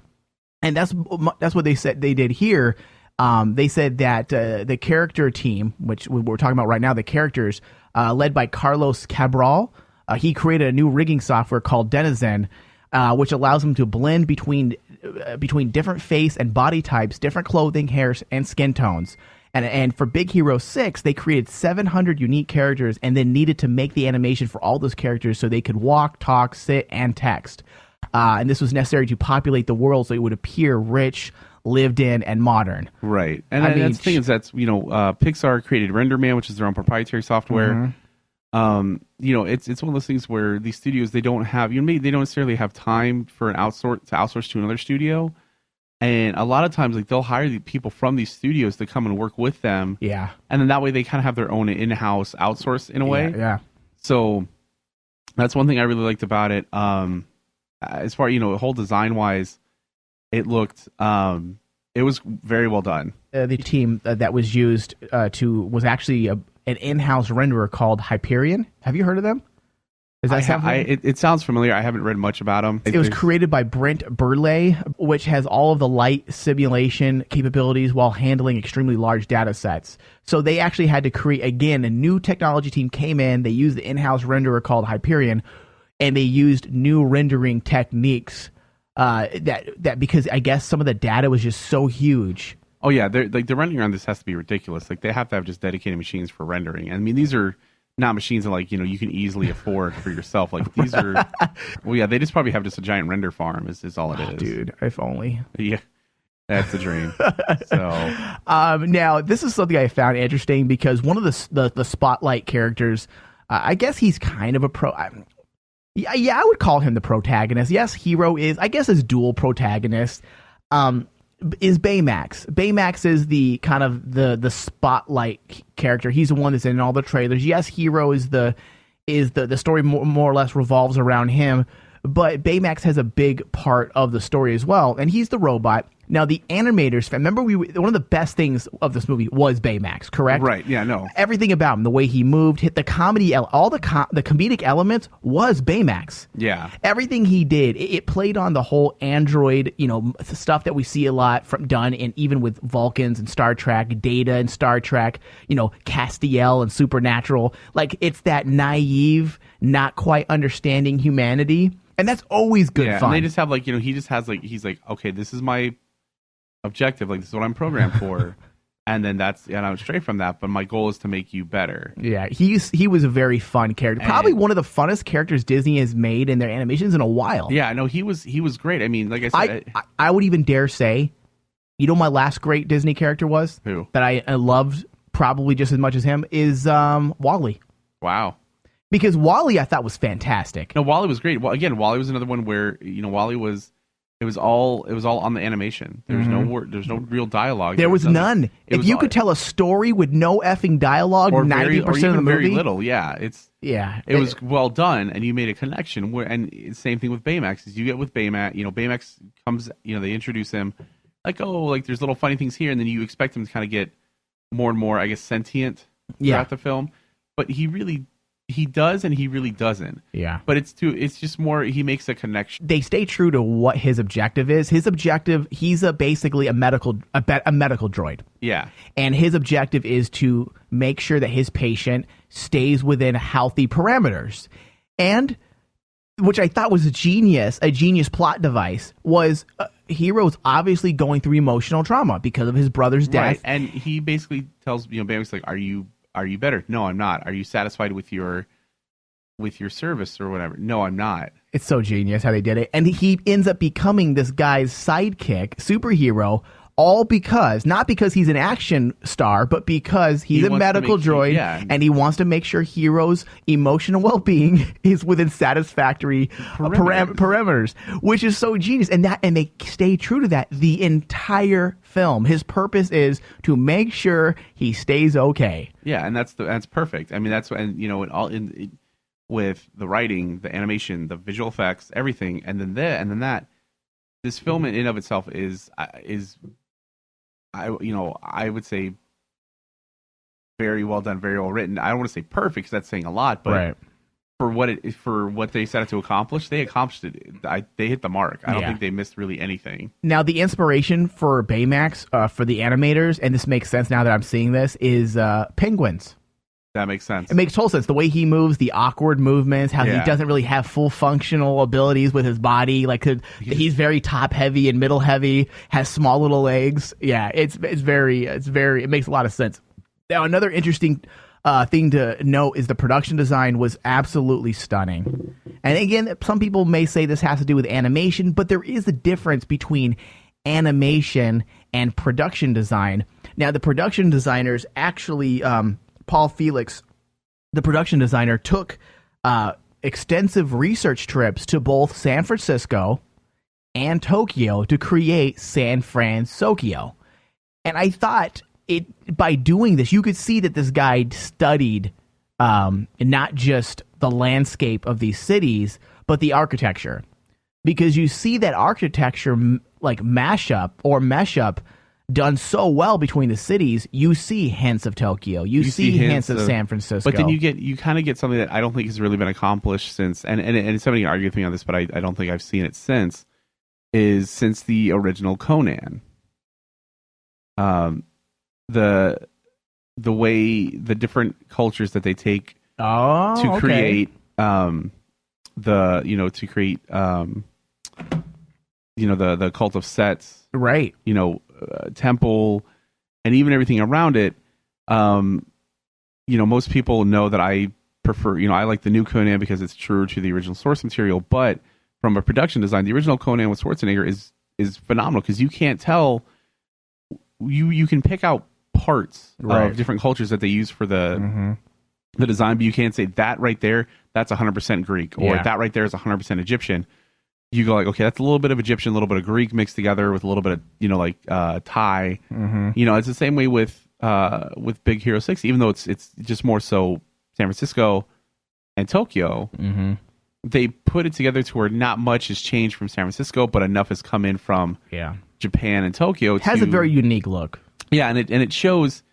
Speaker 1: And that's what they said they did here. They said that the character team, which we're talking about right now, the characters led by Carlos Cabral, he created a new rigging software called Denizen, which allows him to blend between different face and body types, different clothing, hairs, and skin tones. And for Big Hero 6, they created 700 unique characters and then needed to make the animation for all those characters so they could walk, talk, sit, and text. And this was necessary to populate the world so it would appear rich, lived in, and modern.
Speaker 2: Right. And that's the thing is Pixar created RenderMan, which is their own proprietary software. It's one of those things where these studios, they don't necessarily have time for to outsource to another studio. And a lot of times, they'll hire the people from these studios to come and work with them. Yeah. And then that way they kind of have their own in-house outsource in a way. Yeah. So that's one thing I really liked about it. As far, whole design-wise, it looked, it was very well done.
Speaker 1: The team that was used was actually an in-house renderer called Hyperion. Have you heard of them? Is that something?
Speaker 2: It sounds familiar. I haven't read much about them.
Speaker 1: It was created by Brent Burleigh, which has all of the light simulation capabilities while handling extremely large data sets. So they actually had to create, again, a new technology team came in. They used the in-house renderer called Hyperion, and they used new rendering techniques that because I guess some of the data was just so huge.
Speaker 2: Oh yeah, the rendering on this has to be ridiculous. Like they have to have just dedicated machines for rendering. I mean, these are not machines that you can easily afford for yourself. Like these are, well yeah, they just probably have just a giant render farm is all it is.
Speaker 1: Dude, if only.
Speaker 2: Yeah, that's the dream. So
Speaker 1: now this is something I found interesting because one of the spotlight characters, I guess he's kind of a pro. Yeah, I would call him the protagonist. Yes, Hero is, I guess, is dual protagonist. Is Baymax. Baymax is the kind of the spotlight character. He's the one that's in all the trailers. Yes, Hero is the story more or less revolves around him, but Baymax has a big part of the story as well, and he's the robot. Now, the animators, remember, one of the best things of this movie was Baymax, correct?
Speaker 2: Right, yeah, no.
Speaker 1: Everything about him, the way he moved, hit the comedy, all the comedic elements was Baymax.
Speaker 2: Yeah.
Speaker 1: Everything he did, it played on the whole android, stuff that we see a lot done in even with Vulcans and Star Trek, Data and Star Trek, Castiel and Supernatural. Like, it's that naive, not quite understanding humanity. And that's always good fun.
Speaker 2: And they just have he just has he's like, okay, this is my objective, this is what I'm programmed for. And then I'm straight from that, but my goal is to make you better.
Speaker 1: Yeah, he was a very fun character. Probably one of the funnest characters Disney has made in their animations in a while.
Speaker 2: Yeah, no, he was great. I mean, like I said,
Speaker 1: I would even dare say, my last great Disney character was?
Speaker 2: Who?
Speaker 1: That I loved probably just as much as him is WALL-E.
Speaker 2: Wow.
Speaker 1: Because WALL-E I thought was fantastic.
Speaker 2: No, WALL-E was great. Well, again, WALL-E was another one where WALL-E was it was all on the animation. There's no word. There's no real dialogue.
Speaker 1: There was none. If you could tell a story with no effing dialogue, 90% of the movie,
Speaker 2: very little. Yeah, it was well done, and you made a connection. And same thing with Baymax. Is you get with Baymax. Baymax comes. They introduce him there's little funny things here, and then you expect him to kind of get more and more, I guess, sentient throughout the film. But he does, and he really doesn't.
Speaker 1: Yeah.
Speaker 2: But it's just more, he makes a connection.
Speaker 1: They stay true to what his objective is. His objective, he's basically a medical droid.
Speaker 2: Yeah.
Speaker 1: And his objective is to make sure that his patient stays within healthy parameters. And, which I thought was a genius plot device, was Hero's obviously going through emotional trauma because of his brother's death.
Speaker 2: Right. And he basically tells, Baymax, are you better? No, I'm not. Are you satisfied with your service or whatever? No, I'm not.
Speaker 1: It's so genius how they did it. And he ends up becoming this guy's sidekick, superhero, all because, not because he's an action star, but because he's a medical droid and he wants to make sure Hero's emotional well-being is within satisfactory parameters, which is so genius. And they stay true to that the entire film. His purpose is to make sure he stays okay.
Speaker 2: Yeah, and that's perfect. I mean, with the writing, the animation, the visual effects, everything, and then that. This film in and of itself is I would say very well done, very well written. I don't want to say perfect because that's saying a lot, but for what they set out to accomplish, they accomplished it. They hit the mark. I don't think they missed really anything.
Speaker 1: Now, the inspiration for Baymax, for the animators, and this makes sense now that I'm seeing this, is penguins.
Speaker 2: That makes sense.
Speaker 1: It makes total sense. The way he moves, the awkward movements, how he doesn't really have full functional abilities with his body. Like he's very top heavy and middle heavy, has small little legs. Yeah, it makes a lot of sense. Now, another interesting thing to note is the production design was absolutely stunning. And again, some people may say this has to do with animation, but there is a difference between animation and production design. Now, the production designers actually, Paul Felix, the production designer, took extensive research trips to both San Francisco and Tokyo to create San Fransokyo. And I thought by doing this, you could see that this guy studied not just the landscape of these cities, but the architecture. Because you see that architecture like mesh up done so well between the cities. You see hints of Tokyo. You see hints of San Francisco.
Speaker 2: But then you kind of get something that I don't think has really been accomplished since, and somebody can argue with me on this, but I don't think I've seen it since the original Conan. The way the different cultures that they take to create the cult of Sets,
Speaker 1: right?
Speaker 2: Temple, and even everything around it. Most people know that I prefer, I like the new Conan because it's truer to the original source material. But from a production design, the original Conan with Schwarzenegger is phenomenal because you can't tell. You can pick out parts of different cultures that they use for the design, but you can't say that right there, that's 100% Greek, or that right there is 100% Egyptian. You go like, okay, that's a little bit of Egyptian, a little bit of Greek mixed together with a little bit of Thai. It's the same way with Big Hero 6, even though it's just more so San Francisco and Tokyo. They put it together to where not much has changed from San Francisco, but enough has come in from Japan and Tokyo. It
Speaker 1: has a very unique look.
Speaker 2: Yeah, and it shows,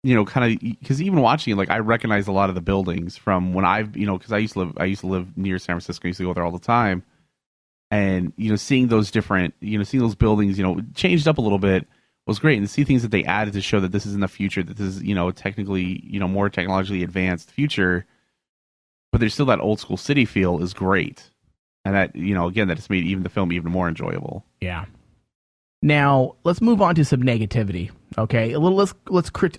Speaker 2: kind of, because even watching it, like I recognize a lot of the buildings from when because I used to live near San Francisco. I used to go there all the time. And, seeing those different, seeing those buildings, changed up a little bit was great. And to see things that they added to show that this is in the future, that this is, technically, more technologically advanced future, but there's still that old school city feel is great. And that, again, that just made even the film even more enjoyable.
Speaker 1: Yeah. Now, let's move on to some negativity, okay? Let's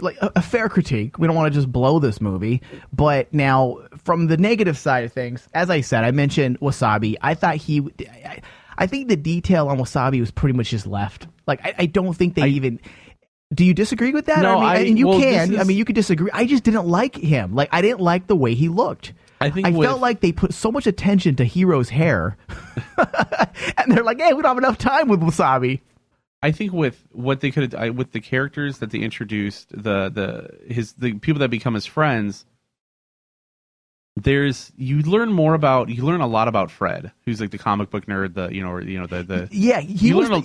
Speaker 1: like a fair critique. We don't want to just blow this movie. But now, from the negative side of things, as I said, I mentioned Wasabi. I think the detail on Wasabi was pretty much just left. Like, I don't think they even... Do you disagree with that?
Speaker 2: No,
Speaker 1: you could disagree. I just didn't like him. Like, I didn't like the way he looked. I felt like they put so much attention to Hero's hair. And they're like, hey, we don't have enough time with Wasabi.
Speaker 2: I think with what they could have, with the characters that they introduced, the people that become his friends, you learn a lot about Fred, who's like the comic book nerd,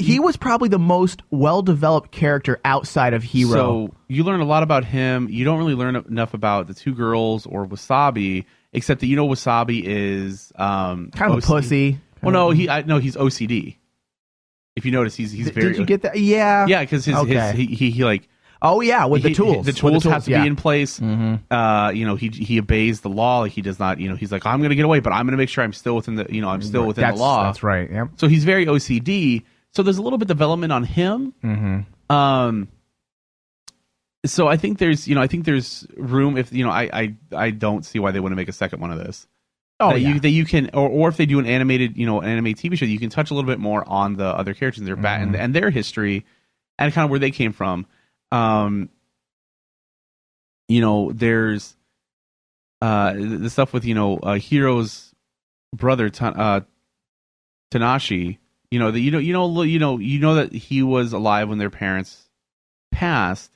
Speaker 2: he was probably the most well developed character outside of Hero. So you learn a lot about him. You don't really learn enough about the two girls or Wasabi, except that Wasabi is kind
Speaker 1: of a pussy.
Speaker 2: Well, he's OCD. If you notice, he's very.
Speaker 1: Did you get that? Yeah.
Speaker 2: Yeah, because he like.
Speaker 1: Oh yeah, with the tools.
Speaker 2: The tools have to be in place. He obeys the law. Like he does not. He's like, I'm going to get away, but I'm going to make sure I'm still within the. I'm still within the law.
Speaker 1: That's right. Yeah.
Speaker 2: So he's very OCD. So there's a little bit of development on him. So I think there's room if I don't see why they wouldn't make a second one of this.
Speaker 1: Oh,
Speaker 2: that you can, or if they do an animated, anime TV show, you can touch a little bit more on the other characters, their and their history, and kind of where they came from. There's the stuff with Hiro's brother Tanashi. You know that he was alive when their parents passed,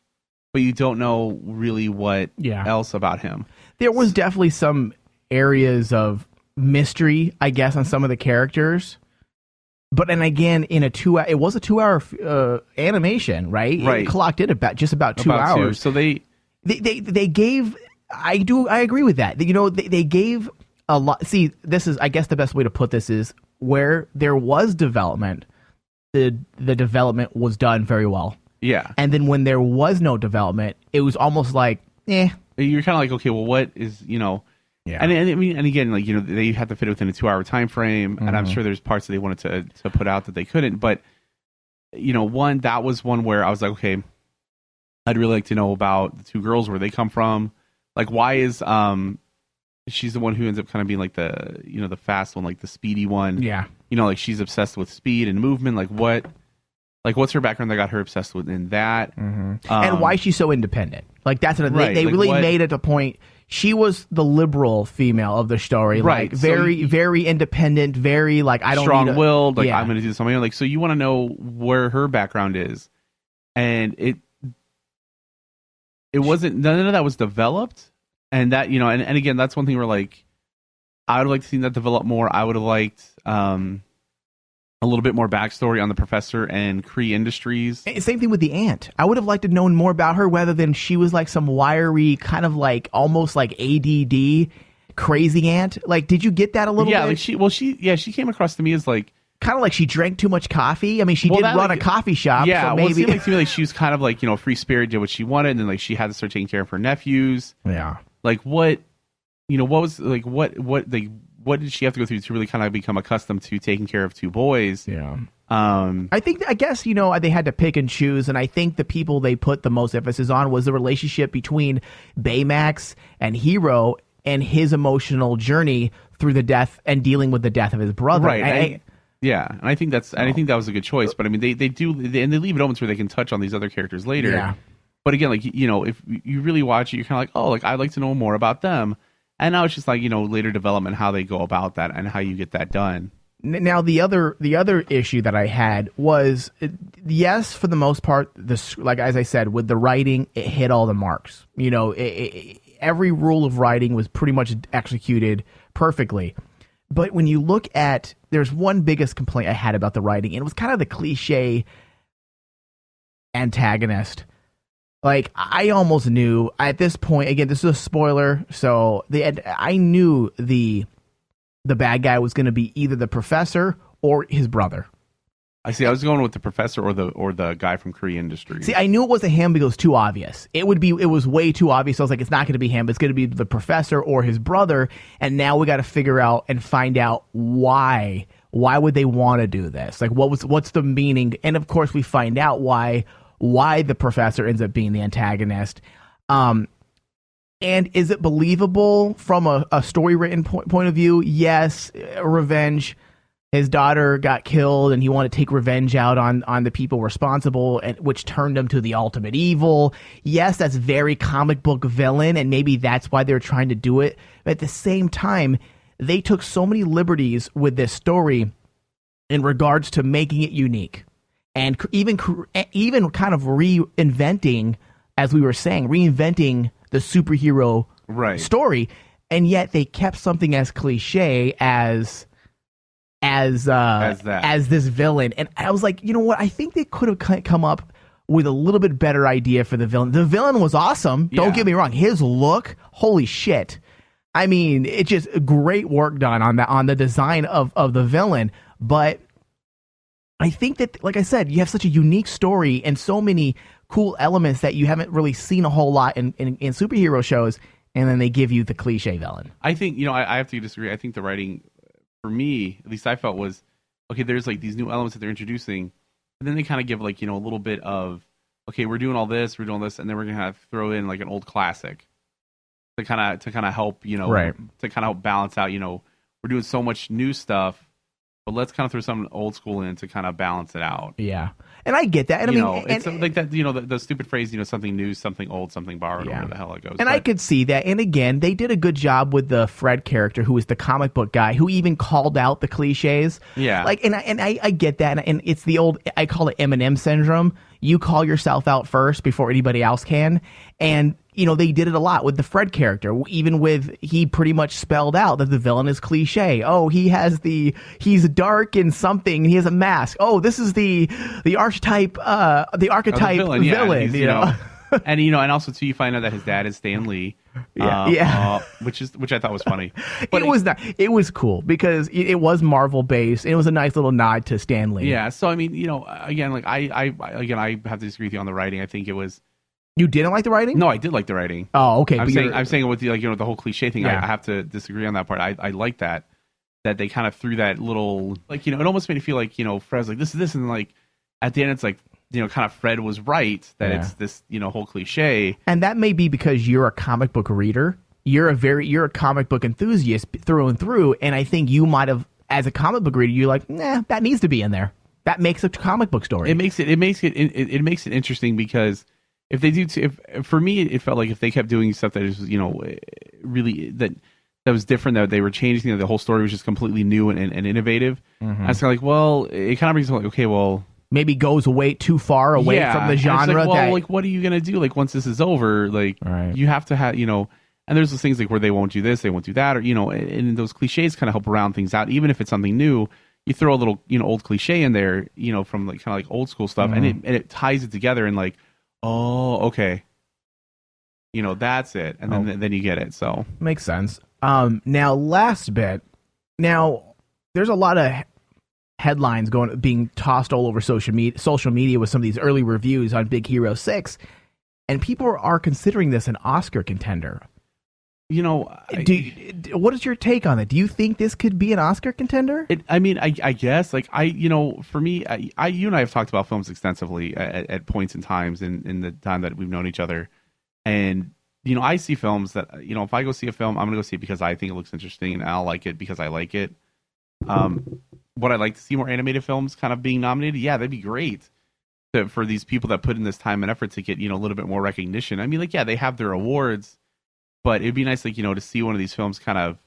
Speaker 2: but you don't know really what else about him.
Speaker 1: There was definitely some areas of mystery, I guess, on some of the characters. But and again, it was a 2-hour animation, right?
Speaker 2: Right.
Speaker 1: It clocked in just about 2 hours.
Speaker 2: So they
Speaker 1: gave. I agree with that. They gave a lot. See, this is, I guess, the best way to put this is where there was development. The development was done very well.
Speaker 2: Yeah.
Speaker 1: And then when there was no development, it was almost like, eh.
Speaker 2: You're kind of like, okay, well, what is, Yeah. And I mean, and again, like, they had to fit it within a 2-hour time frame, and I'm sure there's parts that they wanted to put out that they couldn't. But, that was one where I was like, okay, I'd really like to know about the two girls, where they come from. Like, why is she's the one who ends up kind of being like the the fast one, like the speedy one?
Speaker 1: Yeah.
Speaker 2: Like she's obsessed with speed and movement. Like what's her background that got her obsessed with in that?
Speaker 1: And why she's so independent? Like that's what
Speaker 2: right.
Speaker 1: they
Speaker 2: like
Speaker 1: really made it a point. She was the liberal female of the story,
Speaker 2: right?
Speaker 1: Like very independent, very like I don't
Speaker 2: strong-willed. Like I'm going to do something. Like so, you want to know where her background is, and it wasn't, none of that was developed, and that and again, that's one thing where like I would have liked to see that develop more. I would have liked a little bit more backstory on the professor and Kree Industries.
Speaker 1: Same thing with the aunt. I would have liked to know more about her, rather than she was like some wiry, kind of like almost like ADD crazy aunt. Like, did you get that a little bit?
Speaker 2: Like she came across to me as like
Speaker 1: kind of like she drank too much coffee. I mean, she did run a coffee shop.
Speaker 2: Yeah,
Speaker 1: so maybe
Speaker 2: it seemed like to me like she was kind of like free spirit, did what she wanted, and then like she had to start taking care of her nephews.
Speaker 1: Yeah,
Speaker 2: like what was like what did she have to go through to really kind of become accustomed to taking care of two boys?
Speaker 1: Yeah. I guess they had to pick and choose, and I think the people they put the most emphasis on was the relationship between Baymax and Hero and his emotional journey through the death and dealing with the death of his brother.
Speaker 2: Right. And I think I think that was a good choice. But I mean, they leave it open where they can touch on these other characters later.
Speaker 1: Yeah.
Speaker 2: But again, like if you really watch it, you're kind of like, oh, like I'd like to know more about them. And now it's just like later development, how they go about that and how you get that done.
Speaker 1: Now the other issue that I had was, yes, for the most part, like as I said, with the writing, it hit all the marks. Every rule of writing was pretty much executed perfectly. But when you look at, there's one biggest complaint I had about the writing, and it was kind of the cliche antagonist. Like, I almost knew at this point, again, this is a spoiler, so I knew the bad guy was going to be either the professor or his brother.
Speaker 2: I see. I was going with the professor or the guy from Kree Industries.
Speaker 1: See, I knew it wasn't him because it was too obvious. It was way too obvious. I was like, it's not going to be him. It's going to be the professor or his brother. And now we got to figure out and find out why. Why would they want to do this? Like, what's the meaning? And of course, we find out why the professor ends up being the antagonist. And is it believable from a story written point of view? Yes, revenge. His daughter got killed, and he wanted to take revenge out on the people responsible, which turned him to the ultimate evil. Yes, that's very comic book villain, and maybe that's why they're trying to do it. But at the same time, they took so many liberties with this story in regards to making it unique. And even kind of reinventing, as we were saying, reinventing the superhero story, and yet they kept something as cliche as this villain. And I was like, you know what? I think they could have come up with a little bit better idea for the villain. The villain was awesome. Yeah. Don't get me wrong. His look, holy shit. I mean, it's just great work done on the design of the villain. But I think that, like I said, you have such a unique story and so many cool elements that you haven't really seen a whole lot in superhero shows, and then they give you the cliche villain.
Speaker 2: I think, I have to disagree. I think the writing, for me, at least I felt, was, okay, there's like these new elements that they're introducing, and then they kind of give like, a little bit of, okay, we're doing all this, and then we're going to have to throw in like an old classic to kind of help,
Speaker 1: right,
Speaker 2: to kind of help balance out, we're doing so much new stuff, but let's kind of throw some old school in to kind of balance it out.
Speaker 1: Yeah. And I get that. And
Speaker 2: It's like that, the stupid phrase, something new, something old, something borrowed, or whatever the hell it goes.
Speaker 1: And I could see that. And again, they did a good job with the Fred character, who was the comic book guy, who even called out the cliches.
Speaker 2: Yeah.
Speaker 1: I get that. And it's the old, I call it Eminem syndrome. You call yourself out first before anybody else can. And, they did it a lot with the Fred character, even he pretty much spelled out that the villain is cliche. Oh, he's dark and something, and he has a mask. Oh, this is the archetype villain.
Speaker 2: And also too, you find out that his dad is Stan Lee. Which I thought was funny. But
Speaker 1: it was cool because it was Marvel based. It was a nice little nod to Stan Lee.
Speaker 2: Yeah. So again, like I have to disagree with you on the writing. I think it was.
Speaker 1: You didn't like the writing?
Speaker 2: No, I did like the writing.
Speaker 1: Oh, okay.
Speaker 2: I'm saying with the the whole cliche thing. Yeah. I have to disagree on that part. I like that they kind of threw that little it almost made me feel like Fred's like this, and like at the end it's like kind of Fred was right that it's this whole cliche.
Speaker 1: And that may be because you're a comic book reader. You're a comic book enthusiast through and through, and I think you might have, as a comic book reader, you're like, that needs to be in there. That makes a comic book story.
Speaker 2: It makes it interesting because. If they do, for me, it felt like if they kept doing stuff that is, really that was different, that they were changing, the whole story was just completely new and innovative. I was kind of like, well, it kind of brings like, okay, well,
Speaker 1: maybe goes too far away from the genre.
Speaker 2: Like, what are you gonna do? Like, once this is over, like, you have to have, and there's those things like where they won't do this, they won't do that, or and those cliches kind of help round things out, even if it's something new. You throw a little, old cliche in there, from like kind of like old school stuff, and it ties it together and like. Oh, okay. That's it, and then you get it. So
Speaker 1: makes sense. Now last bit. Now there's a lot of headlines being tossed all over social media with some of these early reviews on Big Hero 6, and people are considering this an Oscar contender. What is your take on it? Do you think this could be an Oscar contender?
Speaker 2: I guess, like, for me, you and I have talked about films extensively at points in times in the time that we've known each other. And, I see films that, if I go see a film, I'm going to go see it because I think it looks interesting and I'll like it because I like it. Would I like to see more animated films kind of being nominated? Yeah, that'd be great for these people that put in this time and effort to get, a little bit more recognition. They have their awards. But it'd be nice, like, to see one of these films kind of.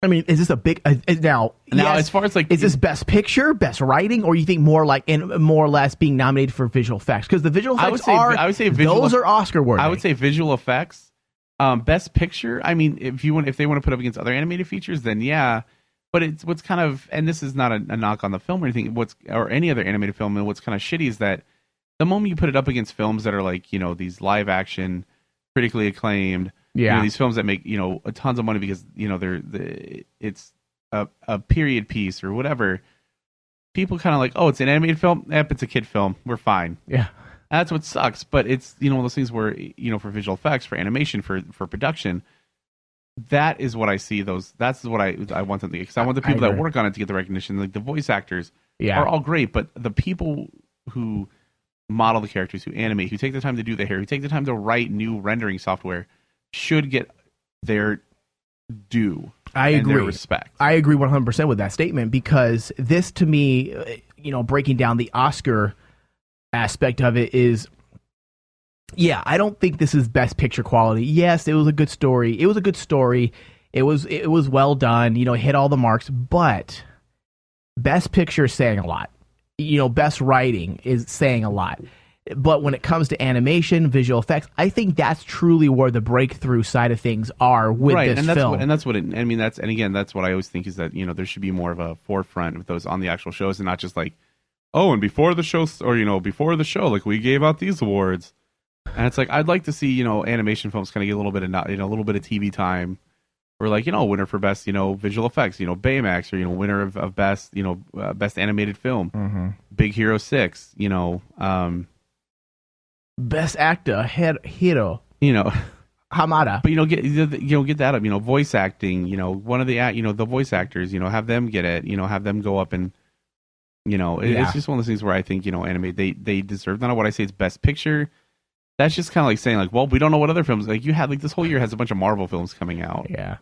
Speaker 1: Is this a big now?
Speaker 2: As far as like,
Speaker 1: is this best picture, best writing, or you think more like more or less being nominated for visual effects? Because the visual effects I would say those are Oscar worthy.
Speaker 2: I would say visual effects, best picture. If they want to put up against other animated features, then yeah. But it's what's kind of, and this is not a knock on the film or anything. Or any other animated film, and what's kind of shitty is that the moment you put it up against films that are like these live action, critically acclaimed. Yeah, these films that make a tons of money because it's a period piece or whatever. People kind of like, oh, it's an animated film. It's a kid film. We're fine.
Speaker 1: Yeah,
Speaker 2: that's what sucks. But it's one of those things where for visual effects, for animation, for production, that is what I see. That's what I want them to get, because I want the people that work on it to get the recognition. Like the voice actors are all great, but the people who model the characters, who animate, who take the time to do the hair, who take the time to write new rendering software. Should get their due.
Speaker 1: I agree.
Speaker 2: Their respect.
Speaker 1: I agree 100% with that statement, because this, to me, breaking down the Oscar aspect of it is, I don't think this is best picture quality. Yes, it was a good story. It was well done. Hit all the marks. But best picture is saying a lot. Best writing is saying a lot. But when it comes to animation, visual effects, I think that's truly where the breakthrough side of things are with this film.
Speaker 2: That's what I always think is that, there should be more of a forefront with those on the actual shows, and not just like, oh, and before the show, or, before the show, like, we gave out these awards. And it's like, I'd like to see, animation films kind of get a little bit of, a little bit of TV time, or like, winner for best, visual effects, Baymax, or, winner of best, best animated film, Big Hero 6,
Speaker 1: Best actor, Hiro. Hamada.
Speaker 2: But get that up. Voice acting. One of the voice actors. Have them get it. Have them go up and. It's just one of those things where I think anime they deserve. Not what I say it's best picture. That's just kind of like saying like, well, we don't know what other films like you had. Like this whole year has a bunch of Marvel films coming out.
Speaker 1: Yeah.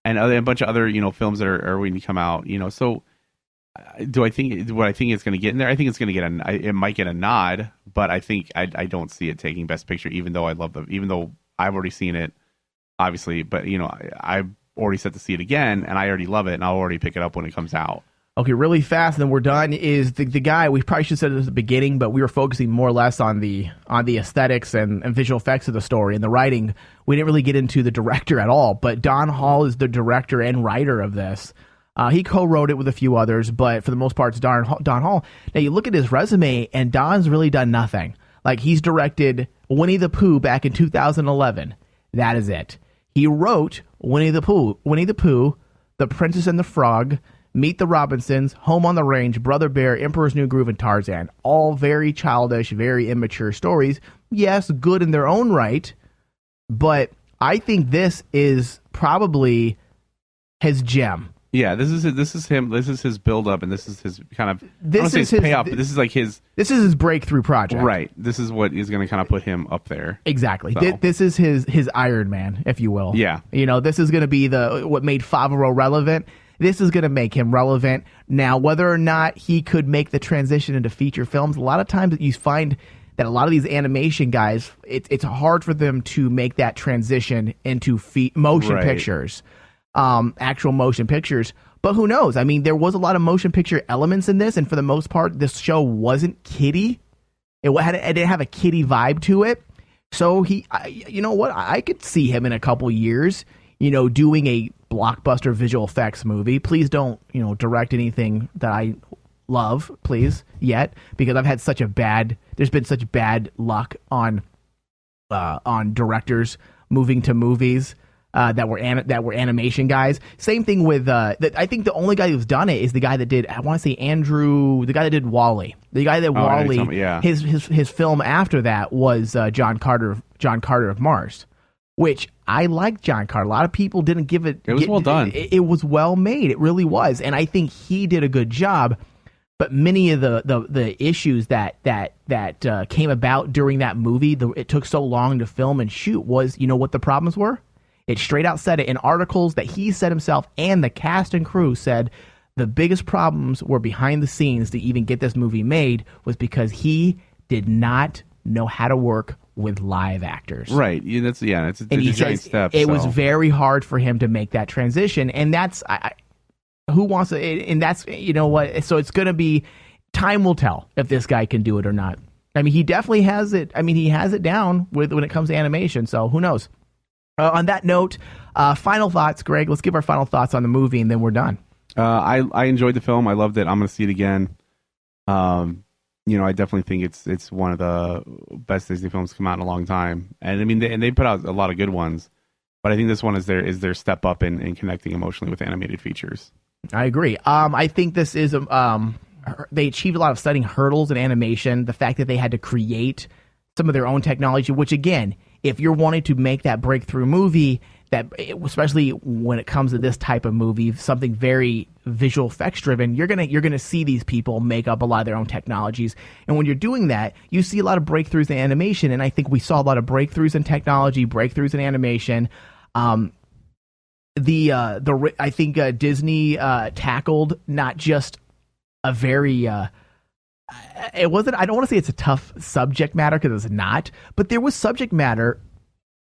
Speaker 2: and a bunch of other films that are waiting to come out. So do I think what I think it's going to get in there? I think it's going to get it might get a nod, but I think I don't see it taking Best Picture, even though I've already seen it, obviously. But I've already set to see it again, and I already love it, and I'll already pick it up when it comes out.
Speaker 1: Okay, really fast, and then we're done. Is the guy, we probably should have said this at the beginning, but we were focusing more or less on the aesthetics and visual effects of the story and the writing. We didn't really get into the director at all, but Don Hall is the director and writer of this. He co-wrote it with a few others, but for the most part, it's Don Hall. Now, you look at his resume, and Don's really done nothing. Like, he's directed Winnie the Pooh back in 2011. That is it. He wrote Winnie the Pooh, The Princess and the Frog, Meet the Robinsons, Home on the Range, Brother Bear, Emperor's New Groove, and Tarzan. All very childish, very immature stories. Yes, good in their own right, but I think this is probably his gem.
Speaker 2: Yeah, this is him. This is his build up, and this is his kind of. I don't say his payoff, but this is like his.
Speaker 1: This is his breakthrough project.
Speaker 2: Right. This is what is going to kind of put him up there.
Speaker 1: Exactly.
Speaker 2: So.
Speaker 1: This is his Iron Man, if you will.
Speaker 2: Yeah.
Speaker 1: This is going to be what made Favreau relevant. This is going to make him relevant. Now, whether or not he could make the transition into feature films, a lot of times you find that a lot of these animation guys, it's hard for them to make that transition into motion pictures, actual motion pictures. But who knows? I mean, there was a lot of motion picture elements in this, and for the most part, this show wasn't kiddie. It didn't have a kiddie vibe to it. So you know what? I could see him in a couple years, doing a blockbuster visual effects movie. Please don't, direct anything that I love, please, yet, because I've had there's been such bad luck on directors moving to movies that were animation guys. Same thing with I think the only guy who's done it is the guy that did, I want to say the guy that did WALL-E. The guy that WALL-E,
Speaker 2: yeah.
Speaker 1: his film after that was John Carter of Mars, which I like John Carter. A lot of people didn't give it.
Speaker 2: It was well done.
Speaker 1: It was well made. It really was, and I think he did a good job. But many of the issues that came about during that movie, it took so long to film and shoot, was, what the problems were? It straight out said it in articles that he said himself, and the cast and crew said the biggest problems were behind the scenes to even get this movie made was because he did not know how to work with live actors.
Speaker 2: Right. It's a giant step.
Speaker 1: It was very hard for him to make that transition, and that's who wants to. And that's what. So it's going to be time will tell if this guy can do it or not. I mean, he definitely has it. I mean, he has it down when it comes to animation. So who knows? On that note, final thoughts, Greg. Let's give our final thoughts on the movie, and then we're done.
Speaker 2: I enjoyed the film. I loved it. I'm going to see it again. I definitely think it's one of the best Disney films to come out in a long time. And I mean, they put out a lot of good ones, but I think this one is their step up in connecting emotionally with animated features.
Speaker 1: I agree. I think this is they achieved a lot of stunning hurdles in animation. The fact that they had to create some of their own technology, which again, if you're wanting to make that breakthrough movie, that especially when it comes to this type of movie, something very visual effects driven, you're gonna see these people make up a lot of their own technologies. And when you're doing that, you see a lot of breakthroughs in animation. And I think we saw a lot of breakthroughs in technology, breakthroughs in animation. I think Disney tackled not just a very it wasn't, I don't want to say it's a tough subject matter, because it's not, but there was subject matter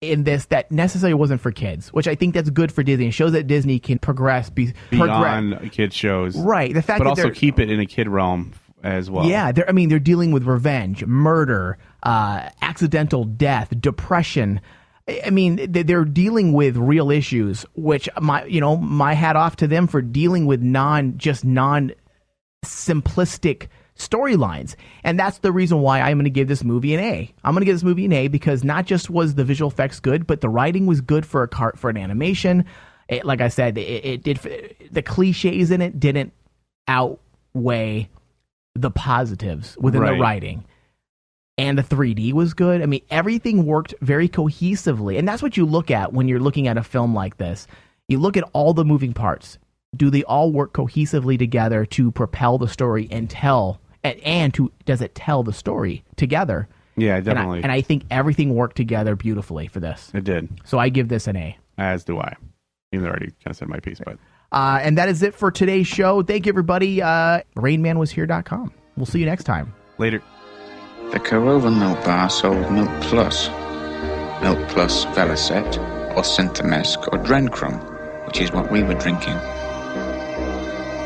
Speaker 1: in this that necessarily wasn't for kids, which I think that's good for Disney. It shows that Disney can progress
Speaker 2: beyond kids shows,
Speaker 1: right? The fact,
Speaker 2: but
Speaker 1: that
Speaker 2: also keep it in a kid realm as well.
Speaker 1: Yeah, they're dealing with revenge, murder, accidental death, depression. I mean, they're dealing with real issues, which my hat off to them for dealing with non simplistic storylines. And that's the reason why I'm going to give this movie an A. I'm going to give this movie an A because not just was the visual effects good, but the writing was good for an animation. Like I said, it did, the cliches in it didn't outweigh the positives within the writing. And the 3D was good. I mean, everything worked very cohesively. And that's what you look at when you're looking at a film like this. You look at all the moving parts. Do they all work cohesively together to propel the story and does it tell the story together?
Speaker 2: Yeah, definitely.
Speaker 1: And I think everything worked together beautifully for this.
Speaker 2: It did.
Speaker 1: So I give this an A.
Speaker 2: As do I. Even though I already kind of said my piece, but
Speaker 1: and that is it for today's show. Thank you, everybody. RainManWasHere.com. We'll see you next time.
Speaker 2: later.
Speaker 8: The Corova Milk Bar sold Milk Plus Velicet, or Synthamesque, or Drencrum, which is what we were drinking.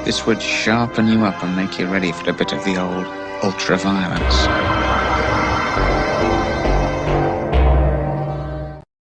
Speaker 8: This would sharpen you up and make you ready for a bit of the old ultra-violence.